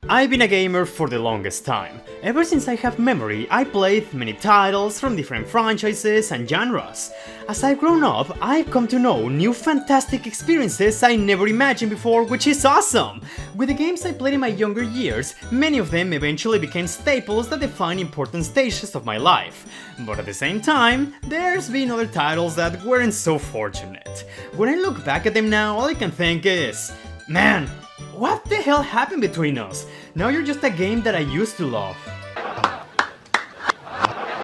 I've been a gamer for the longest time. Ever since I have memory, I played many titles from different franchises and genres. As I've grown up, I've come to know new fantastic experiences I never imagined before, which is awesome! With the games I played in my younger years, many of them eventually became staples that define important stages of my life. But at the same time, there's been other titles that weren't so fortunate. When I look back at them now, all I can think is, man, what the hell happened between us? Now you're just a game that I used to love.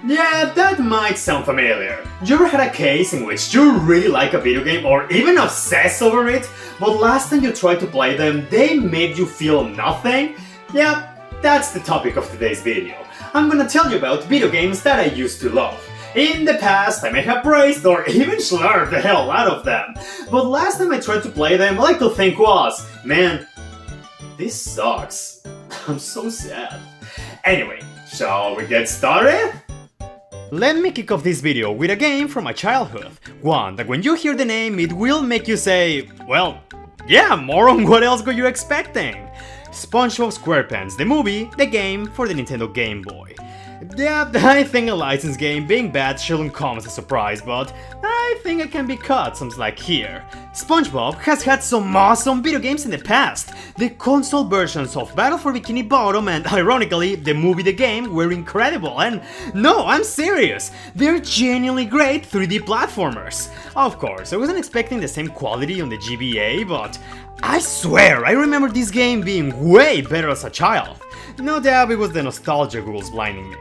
Yeah, that might sound familiar. You ever had a case in which you really like a video game or even obsess over it, but last time you tried to play them, they made you feel nothing? Yeah, that's the topic of today's video. I'm gonna tell you about video games that I used to love. In the past, I may have praised or even slurred the hell out of them, but last time I tried to play them, all I could think was, man, this sucks. I'm so sad. Anyway, shall we get started? Let me kick off this video with a game from my childhood. One that when you hear the name, it will make you say, well, yeah, moron, what else were you expecting? Spunch Bop SquarePants, the movie, the game for the Nintendo Game Boy. Yeah, I think a licensed game being bad shouldn't come as a surprise, but I think it can be cut some slack here. Spunch Bop has had some awesome video games in the past. The console versions of Battle for Bikini Bottom and, ironically, the movie The Game were incredible, and no, I'm serious, they're genuinely great 3D platformers. Of course, I wasn't expecting the same quality on the GBA, but I swear I remember this game being way better as a child. No doubt it was the nostalgia googles blinding me.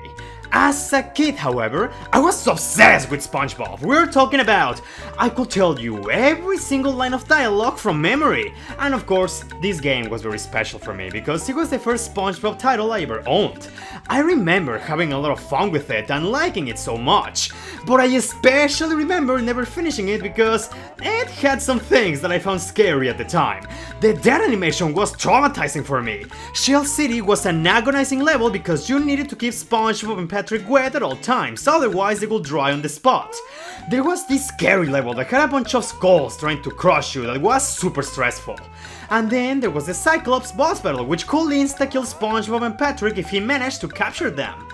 As a kid, however, I was obsessed with Spunch Bop. We're talking about, I could tell you every single line of dialogue from memory. And of course, this game was very special for me because it was the first Spunch Bop title I ever owned. I remember having a lot of fun with it and liking it so much, but I especially remember never finishing it because it had some things that I found scary at the time. The death animation was traumatizing for me. Shell City was an agonizing level because you needed to keep SpongeBob and Patrick wet at all times, otherwise they would dry on the spot. There was this scary level that had a bunch of skulls trying to crush you that was super stressful. And then there was the Cyclops boss battle, which could insta-kill SpongeBob and Patrick if he managed to capture them.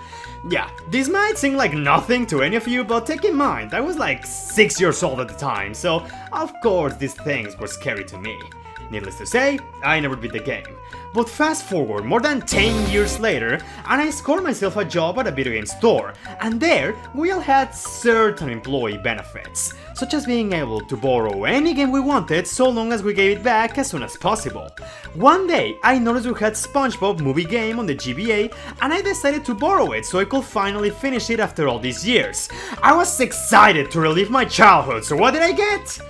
Yeah, this might seem like nothing to any of you, but take in mind, I was like 6 years old at the time, so of course these things were scary to me. Needless to say, I never beat the game. But fast forward more than 10 years later, and I scored myself a job at a video game store, and there we all had certain employee benefits, such as being able to borrow any game we wanted so long as we gave it back as soon as possible. One day, I noticed we had SpongeBob movie game on the GBA, and I decided to borrow it so I could finally finish it after all these years. I was excited to relive my childhood, so what did I get?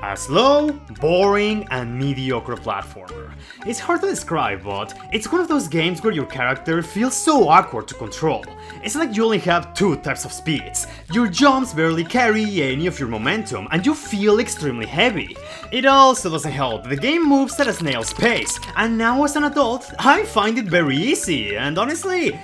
A slow, boring, and mediocre platformer. It's hard to describe, but it's one of those games where your character feels so awkward to control. It's like you only have two types of speeds. Your jumps barely carry any of your momentum, and you feel extremely heavy. It also doesn't help that the game moves at a snail's pace, and now as an adult, I find it very easy, and honestly,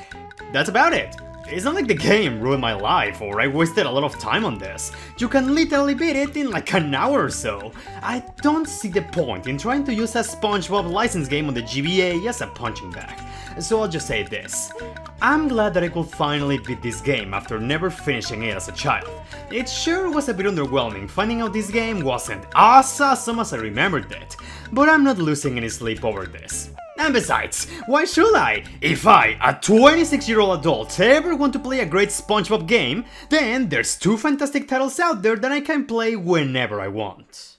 that's about it. It's not like the game ruined my life or I wasted a lot of time on this. You can literally beat it in like an hour or so. I don't see the point in trying to use a SpongeBob license game on the GBA as a punching bag. So I'll just say this. I'm glad that I could finally beat this game after never finishing it as a child. It sure was a bit underwhelming finding out this game wasn't as awesome as I remembered it, but I'm not losing any sleep over this. And besides, why should I? If I, a 26-year-old adult, ever want to play a great SpongeBob game, then there's two fantastic titles out there that I can play whenever I want.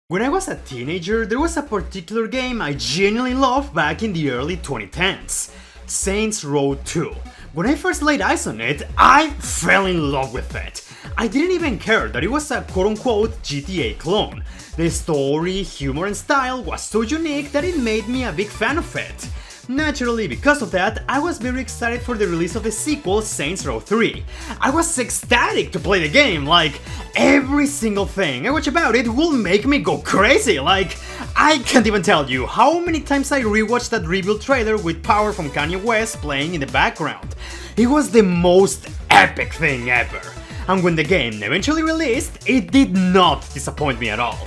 When I was a teenager, there was a particular game I genuinely loved back in the early 2010s. Saints Row 2. When I first laid eyes on it, I fell in love with it. I didn't even care that it was a quote-unquote GTA clone. The story, humor and style was so unique that it made me a big fan of it. Naturally, because of that, I was very excited for the release of the sequel, Saints Row 3. I was ecstatic to play the game, like, every single thing I watch about it will make me go crazy, like, I can't even tell you how many times I rewatched that rebuild trailer with Power from Kanye West playing in the background. It was the most epic thing ever. And when the game eventually released, it did not disappoint me at all.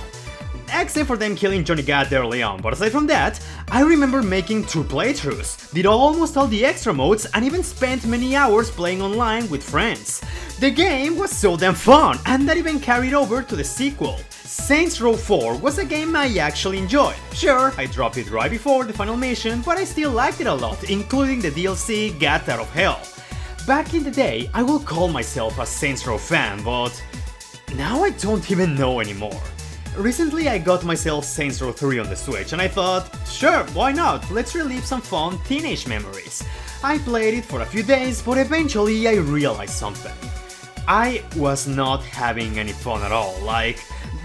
except for them killing Johnny Gat early on, but aside from that, I remember making 2 playthroughs, did almost all the extra modes, and even spent many hours playing online with friends. The game was so damn fun, and that even carried over to the sequel. Saints Row 4 was a game I actually enjoyed. Sure, I dropped it right before the final mission, but I still liked it a lot, including the DLC Gat Out of Hell. Back in the day, I will call myself a Saints Row fan, but now I don't even know anymore. Recently I got myself Saints Row 3 on the Switch and I thought, sure, why not, let's relive some fun teenage memories. I played it for a few days, but eventually I realized something. I was not having any fun at all, like,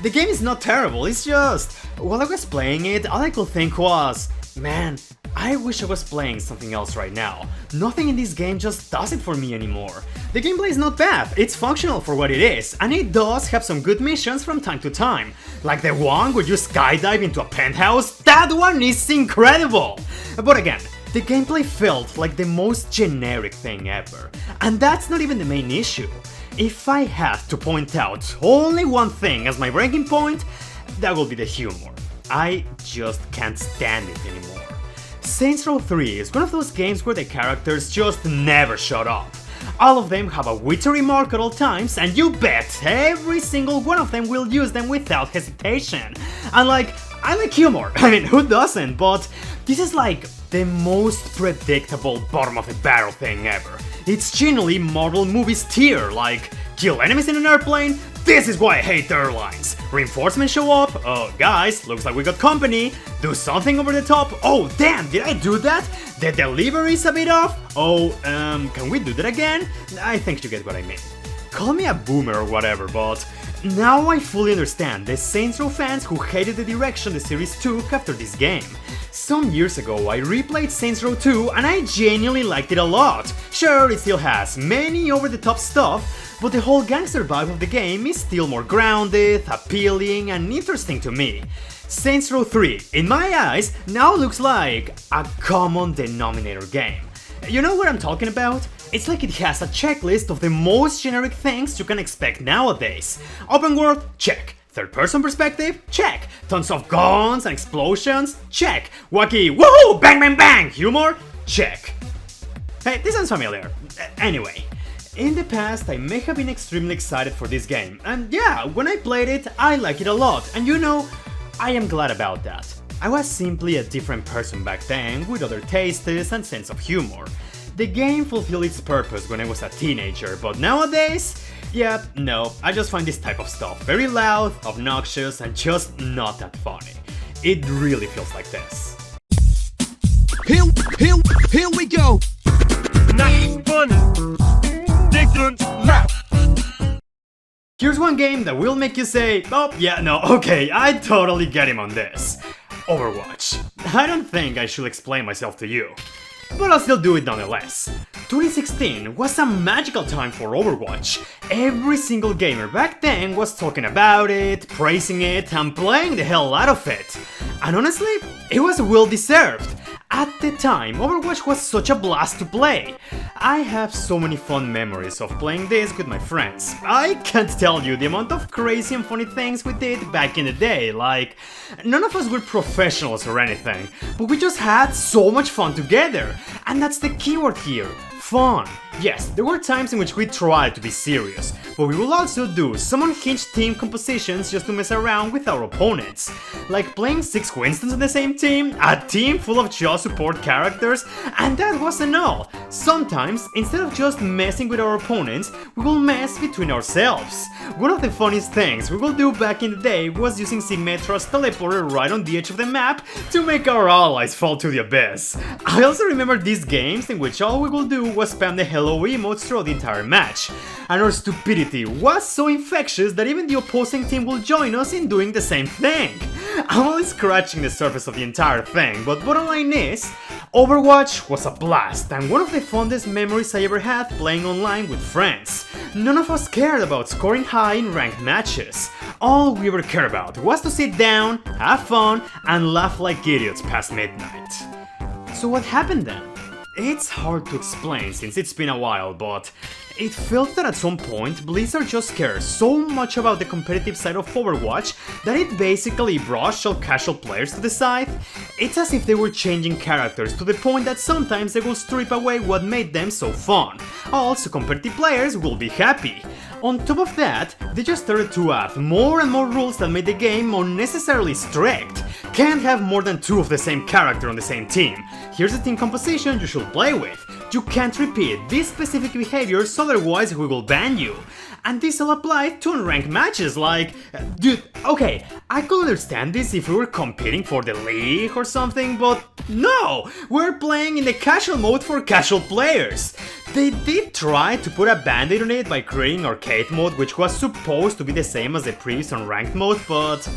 the game is not terrible, it's just, while I was playing it, all I could think was, man, I wish I was playing something else right now. Nothing in this game just does it for me anymore. The gameplay is not bad, it's functional for what it is, and it does have some good missions from time to time. Like the one where you skydive into a penthouse, that one is incredible! But again, the gameplay felt like the most generic thing ever, and that's not even the main issue. If I had to point out only one thing as my breaking point, that would be the humor. I just can't stand it anymore. Saints Row 3 is one of those games where the characters just never shut up. All of them have a witty remark at all times, and you bet every single one of them will use them without hesitation. And like, I like humor, I mean, who doesn't, but this is like the most predictable bottom of the barrel thing ever. It's genuinely Marvel movies tier, like, kill enemies in an airplane, this is why I hate airlines. Reinforcements show up, oh guys, looks like we got company. Do something over the top, oh damn, did I do that? The delivery's a bit off, oh, can we do that again? I think you get what I mean. Call me a boomer or whatever, but now I fully understand the Saints Row fans who hated the direction the series took after this game. Some years ago I replayed Saints Row 2 and I genuinely liked it a lot. Sure, it still has many over-the-top stuff, but the whole gangster vibe of the game is still more grounded, appealing and interesting to me. Saints Row 3, in my eyes, now looks like a common denominator game. You know what I'm talking about? It's like it has a checklist of the most generic things you can expect nowadays. Open world? Check. Third-person perspective? Check. Tons of guns and explosions? Check. Wacky woohoo bang bang bang humor? Check. Hey, this sounds familiar. Anyway, in the past I may have been extremely excited for this game, and yeah, when I played it, I liked it a lot, and you know, I am glad about that. I was simply a different person back then, with other tastes and sense of humor. The game fulfilled its purpose when I was a teenager, but nowadays, yeah, no, I just find this type of stuff very loud, obnoxious, and just not that funny. It really feels like this. Here we go! Nice fun! Different rap! Here's one game that will make you say, oh yeah, no, okay, I totally get him on this. Overwatch. I don't think I should explain myself to you, but I'll still do it nonetheless. 2016 was a magical time for Overwatch. Every single gamer back then was talking about it, praising it, and playing the hell out of it. And honestly, it was well deserved. At the time, Overwatch was such a blast to play. I have so many fond memories of playing this with my friends. I can't tell you the amount of crazy and funny things we did back in the day, like, none of us were professionals or anything, but we just had so much fun together. And that's the keyword here. Fun. Yes, there were times in which we tried to be serious, but we will also do some unhinged team compositions just to mess around with our opponents. Like playing 6 Winstons on the same team, a team full of just support characters, and that wasn't all. Sometimes, instead of just messing with our opponents, we will mess between ourselves. One of the funniest things we will do back in the day was using Symmetra's teleporter right on the edge of the map to make our allies fall to the abyss. I also remember these games in which all we will do was spam the hello emotes throughout the entire match, and our stupidity was so infectious that even the opposing team will join us in doing the same thing. I'm only scratching the surface of the entire thing, but bottom line is, Overwatch was a blast and one of the fondest memories I ever had playing online with friends. None of us cared about scoring high in ranked matches. All we ever cared about was to sit down, have fun, and laugh like idiots past midnight. So what happened then? It's hard to explain since it's been a while, but It felt that at some point, Blizzard just cares so much about the competitive side of Overwatch that it basically brushed all casual players to the side. It's as if they were changing characters to the point that sometimes they will strip away what made them so fun. Also, competitive players will be happy. On top of that, they just started to add more and more rules that made the game unnecessarily strict. Can't have more than 2 of the same character on the same team. Here's the team composition you should play with. You can't repeat these specific behaviors, otherwise we will ban you. And this all applied to unranked matches, like... Dude, okay, I could understand this if we were competing for the league or something, but no! We're playing in the casual mode for casual players. They did try to put a band-aid on it by creating arcade mode, which was supposed to be the same as the previous unranked mode, but...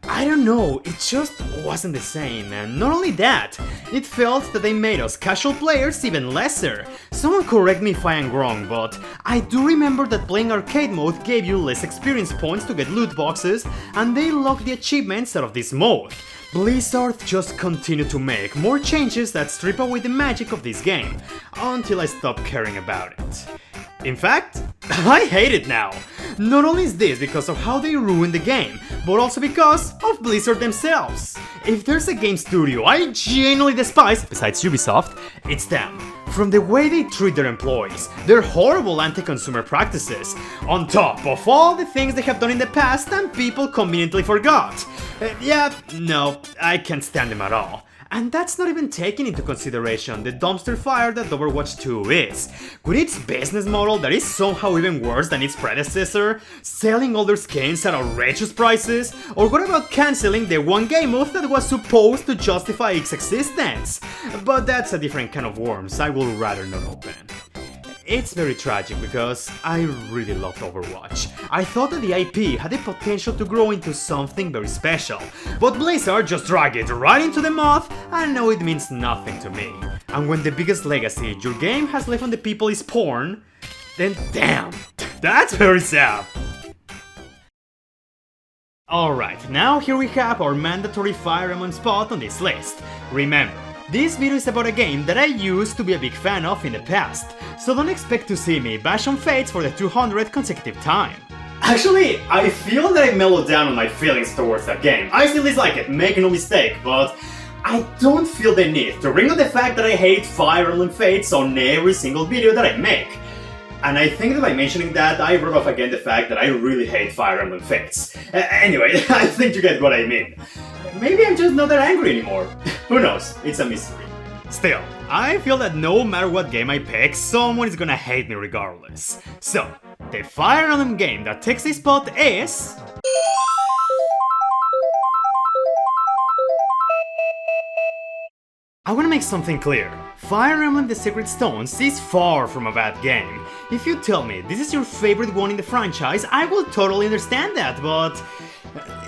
I don't know, it just wasn't the same, and not only that, it felt that they made us casual players even lesser. Someone correct me if I am wrong, but I do remember that playing arcade mode gave you less experience points to get loot boxes, and they locked the achievements out of this mode. Blizzard just continued to make more changes that strip away the magic of this game, until I stopped caring about it. In fact, I hate it now. Not only is this because of how they ruined the game, but also because of Blizzard themselves. If there's a game studio I genuinely despise, besides Ubisoft, it's them. From the way they treat their employees, their horrible anti-consumer practices, on top of all the things they have done in the past and people conveniently forgot. No, I can't stand them at all. And that's not even taking into consideration the dumpster fire that Overwatch 2 is, with its business model that is somehow even worse than its predecessor, selling all their skins at outrageous prices, or what about cancelling the one game mode that was supposed to justify its existence? But that's a different can of worms I would rather not open. It's very tragic because I really loved Overwatch. I thought that the IP had the potential to grow into something very special, but Blizzard just dragged it right into the mud, and now it means nothing to me. And when the biggest legacy your game has left on the people is porn, then damn, that's very sad. Alright, now here we have our mandatory Fire Emblem spot on this list. Remember, this video is about a game that I used to be a big fan of in the past, so don't expect to see me bash on Fates for the 200th consecutive time. Actually, I feel that I mellowed down on my feelings towards that game. I still dislike it, make no mistake, but I don't feel the need to bring up the fact that I hate Fire Emblem Fates on every single video that I make. And I think that by mentioning that, I rub off again the fact that I really hate Fire Emblem Fates. Anyway, I think you get what I mean. Maybe I'm just not that angry anymore. Who knows, it's a mystery. Still, I feel that no matter what game I pick, someone is gonna hate me regardless. So, the Fire Emblem game that takes this spot is... I wanna make something clear. Fire Emblem The Sacred Stones is far from a bad game. If you tell me this is your favorite one in the franchise, I will totally understand that, but...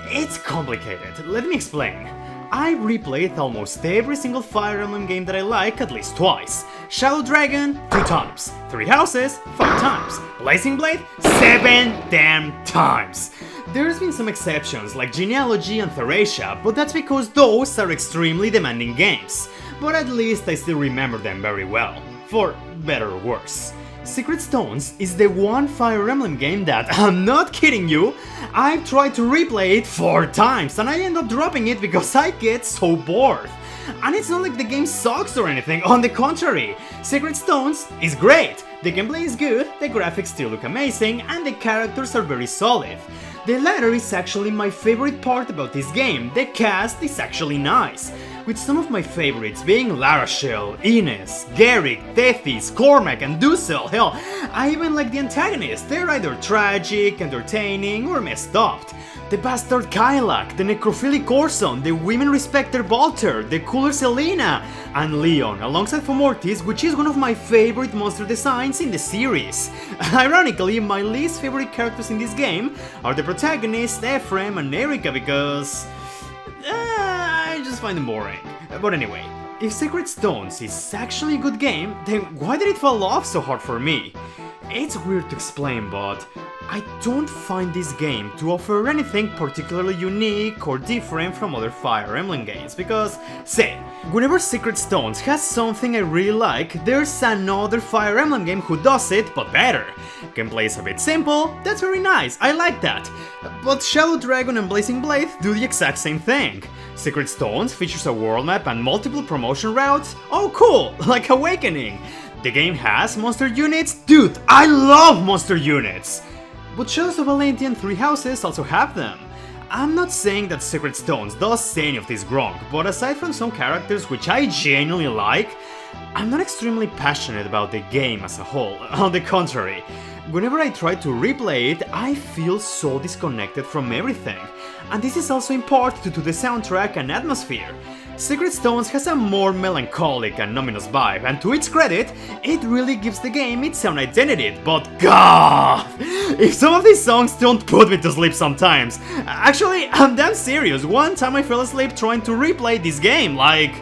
it's complicated. Let me explain. I replayed almost every single Fire Emblem game that I like at least twice. Shadow Dragon, 2 times. 3 Houses, 5 times. Blazing Blade, 7 damn times. There's been some exceptions like Genealogy and Theracia, but that's because those are extremely demanding games. But at least I still remember them very well, for better or worse. Sacred Stones is the one Fire Emblem game that, I'm not kidding you, I've tried to replay it 4 times and I end up dropping it because I get so bored. And it's not like the game sucks or anything, on the contrary, Sacred Stones is great, the gameplay is good, the graphics still look amazing, and the characters are very solid. The latter is actually my favorite part about this game, the cast is actually nice, with some of my favorites being Larashel, Ines, Garrick, Tethys, Cormac and Dussel. Hell, I even like the antagonists, they're either tragic, entertaining or messed up. The bastard Kylak, the necrophilic Orson, the women respecter Balter, the cooler Selena, and Leon, alongside Fomortis, which is one of my favorite monster designs in the series. Ironically, my least favorite characters in this game are the protagonists Ephraim and Erika because... I just find them boring. But anyway, if Sacred Stones is actually a good game, then why did it fall off so hard for me? It's weird to explain, but I don't find this game to offer anything particularly unique or different from other Fire Emblem games, because, say, whenever Secret Stones has something I really like, there's another Fire Emblem game who does it, but better. Gameplay is a bit simple, that's very nice, I like that. But Shadow Dragon and Blazing Blade do the exact same thing. Secret Stones features a world map and multiple promotion routes, oh cool, like Awakening. The game has monster units, dude, I love monster units! But Shadows of Valentia and Three Houses also have them. I'm not saying that Secret Stones does any of this wrong, but aside from some characters which I genuinely like, I'm not extremely passionate about the game as a whole. On the contrary, whenever I try to replay it, I feel so disconnected from everything. And this is also in part due to the soundtrack and atmosphere. Secret Stones has a more melancholic and ominous vibe, and to its credit, it really gives the game its own identity, but God! If some of these songs don't put me to sleep sometimes. Actually, I'm damn serious, one time I fell asleep trying to replay this game, like...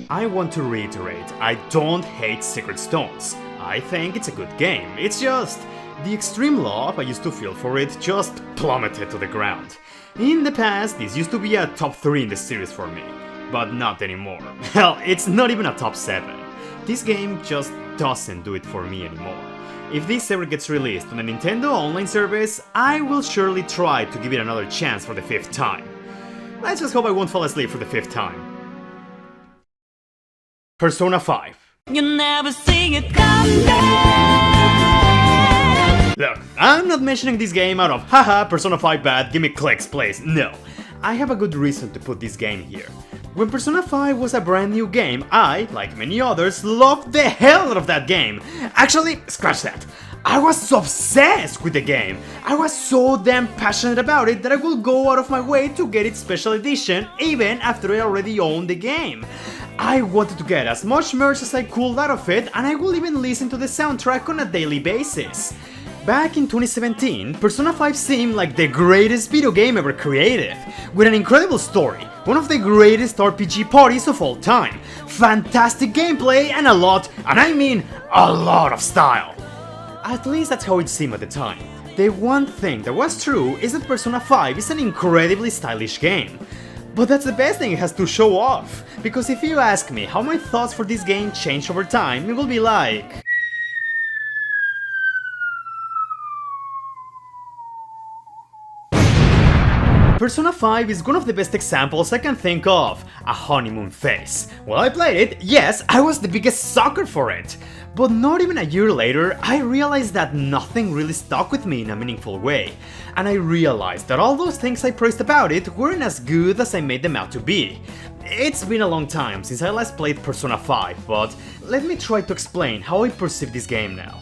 I want to reiterate, I don't hate Secret Stones. I think it's a good game, it's just... the extreme love I used to feel for it just plummeted to the ground. In the past, this used to be a top 3 in the series for me, but not anymore. Hell, it's not even a top 7. This game just doesn't do it for me anymore. If this ever gets released on a Nintendo online service, I will surely try to give it another chance for the 5th time. Let's just hope I won't fall asleep for the 5th time. Persona 5. You never see it coming. Look, I'm not mentioning this game out of haha, Persona 5 bad, give me clicks please, no. I have a good reason to put this game here. When Persona 5 was a brand new game, I, like many others, loved the hell out of that game. Actually, scratch that. I was so obsessed with the game. I was so damn passionate about it that I will go out of my way to get its special edition even after I already owned the game. I wanted to get as much merch as I could out of it, and I will even listen to the soundtrack on a daily basis. Back in 2017, Persona 5 seemed like the greatest video game ever created, with an incredible story, one of the greatest RPG parties of all time, fantastic gameplay, and a lot, and I mean a lot of style. At least that's how it seemed at the time. The one thing that was true is that Persona 5 is an incredibly stylish game. But that's the best thing it has to show off, because if you ask me how my thoughts for this game changed over time, it will be like... Persona 5 is one of the best examples I can think of, a honeymoon phase. While I played it, yes, I was the biggest sucker for it. But not even a year later, I realized that nothing really stuck with me in a meaningful way. And I realized that all those things I praised about it weren't as good as I made them out to be. It's been a long time since I last played Persona 5, but let me try to explain how I perceive this game now.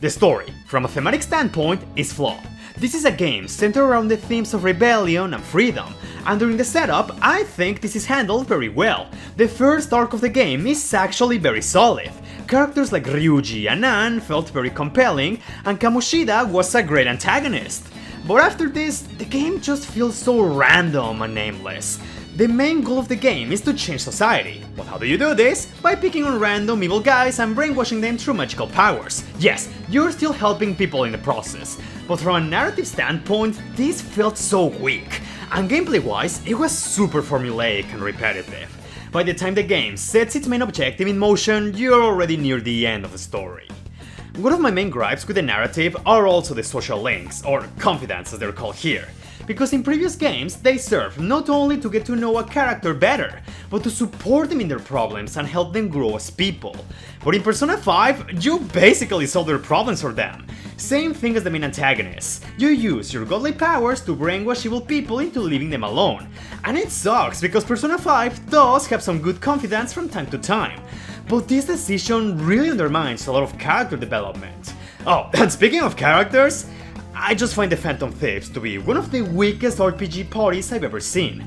The story, from a thematic standpoint, is flawed. This is a game centered around the themes of rebellion and freedom, and during the setup, I think this is handled very well. The first arc of the game is actually very solid. Characters like Ryuji and Ann felt very compelling, and Kamoshida was a great antagonist. But after this, the game just feels so random and aimless. The main goal of the game is to change society, but how do you do this? By picking on random evil guys and brainwashing them through magical powers. Yes, you're still helping people in the process, but from a narrative standpoint, this felt so weak, and gameplay-wise, it was super formulaic and repetitive. By the time the game sets its main objective in motion, you're already near the end of the story. One of my main gripes with the narrative are also the social links, or confidants as they're called here. Because in previous games, they serve not only to get to know a character better, but to support them in their problems and help them grow as people. But in Persona 5, you basically solve their problems for them. Same thing as the main antagonists. You use your godly powers to brainwash evil people into leaving them alone. And it sucks because Persona 5 does have some good confidants from time to time. But this decision really undermines a lot of character development. Oh, and speaking of characters, I just find the Phantom Thieves to be one of the weakest RPG parties I've ever seen.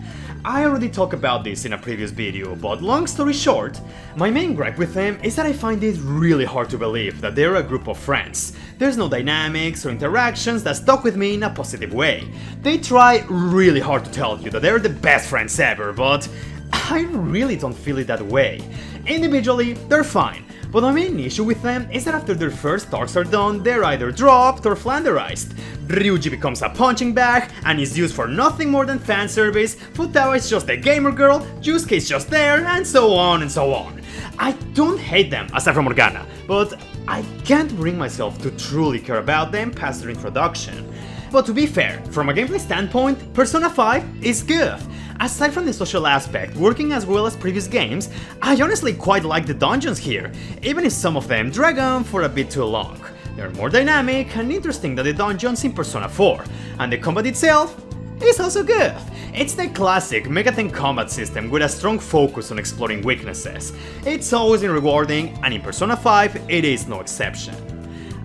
I already talked about this in a previous video, but long story short, my main gripe with them is that I find it really hard to believe that they're a group of friends. There's no dynamics or interactions that stuck with me in a positive way. They try really hard to tell you that they're the best friends ever, but I really don't feel it that way. Individually, they're fine, but my main issue with them is that after their first arcs are done, they're either dropped or flanderized. Ryuji becomes a punching bag and is used for nothing more than fan service, Futaba is just a gamer girl, Yusuke is just there, and so on and so on. I don't hate them, aside from Morgana, but I can't bring myself to truly care about them past their introduction. But to be fair, from a gameplay standpoint, Persona 5 is good. Aside from the social aspect, working as well as previous games, I honestly quite like the dungeons here, even if some of them drag on for a bit too long. They're more dynamic and interesting than the dungeons in Persona 4, and the combat itself is also good. It's the classic Megaten combat system with a strong focus on exploring weaknesses. It's always been rewarding, and in Persona 5 it is no exception.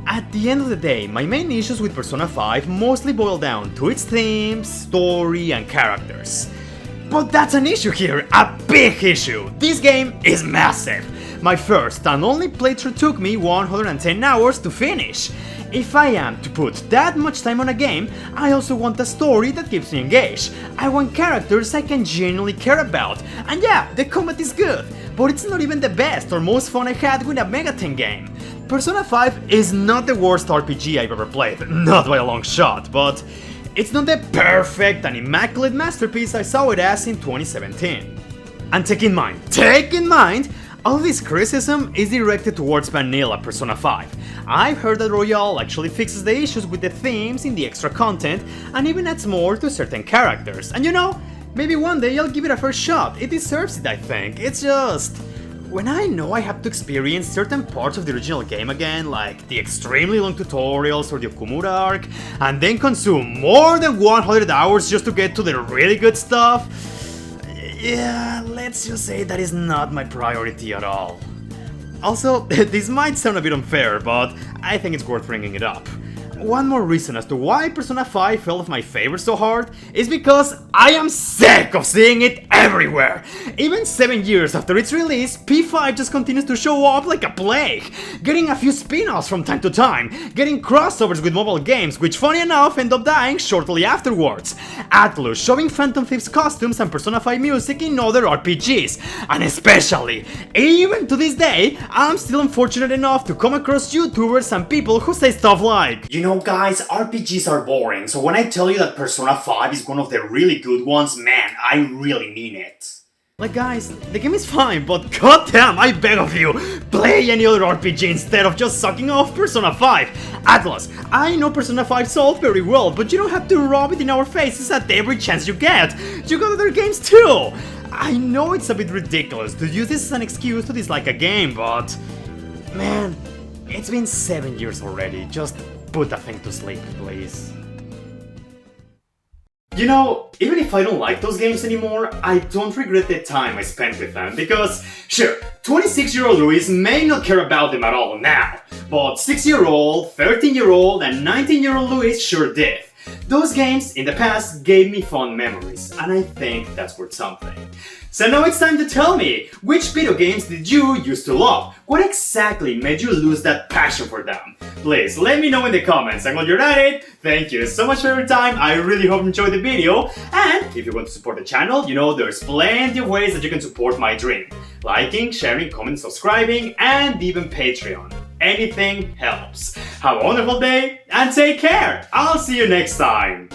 At the end of the day, my main issues with Persona 5 mostly boil down to its themes, story, and characters. But that's an issue here, a big issue! This game is massive! My first and only playthrough took me 110 hours to finish. If I am to put that much time on a game, I also want a story that keeps me engaged. I want characters I can genuinely care about. And yeah, the combat is good, but it's not even the best or most fun I had with a Megaten game. Persona 5 is not the worst RPG I've ever played, not by a long shot, but it's not the perfect and immaculate masterpiece I saw it as in 2017. And take in mind, all this criticism is directed towards vanilla Persona 5. I've heard that Royale actually fixes the issues with the themes in the extra content and even adds more to certain characters. And you know, maybe one day I'll give it a first shot, it deserves it I think, it's just... when I know I have to experience certain parts of the original game again, like the extremely long tutorials or the Okumura arc, and then consume more than 100 hours just to get to the really good stuff, yeah, let's just say that is not my priority at all. Also, this might sound a bit unfair, but I think it's worth bringing it up. One more reason as to why Persona 5 fell off my favor so hard is because I am sick of seeing it everywhere! Even 7 years after its release, P5 just continues to show up like a plague, getting a few spin-offs from time to time, getting crossovers with mobile games which funny enough end up dying shortly afterwards, Atlus showing Phantom Thieves costumes and Persona 5 music in other RPGs, and especially, even to this day, I'm still unfortunate enough to come across YouTubers and people who say stuff like, "You know guys, RPGs are boring, so when I tell you that Persona 5 is one of the really good ones, man, I really mean it." Like guys, the game is fine, but goddamn, I beg of you, play any other RPG instead of just sucking off Persona 5. Atlas, I know Persona 5 sold very well, but you don't have to rub it in our faces at every chance you get. You got other games too. I know it's a bit ridiculous to use this as an excuse to dislike a game, but man, it's been 7 years already, just put that thing to sleep, please. You know, even if I don't like those games anymore, I don't regret the time I spent with them, because, sure, 26-year-old Luis may not care about them at all now, but 6-year-old, 13-year-old, and 19-year-old Luis sure did. Those games, in the past, gave me fond memories, and I think that's worth something. So now it's time to tell me, which video games did you used to love? What exactly made you lose that passion for them? Please, let me know in the comments, and while you're at it, thank you so much for your time, I really hope you enjoyed the video, and if you want to support the channel, you know there's plenty of ways that you can support my dream. Liking, sharing, commenting, subscribing, and even Patreon. Anything helps. Have a wonderful day, and take care! I'll see you next time!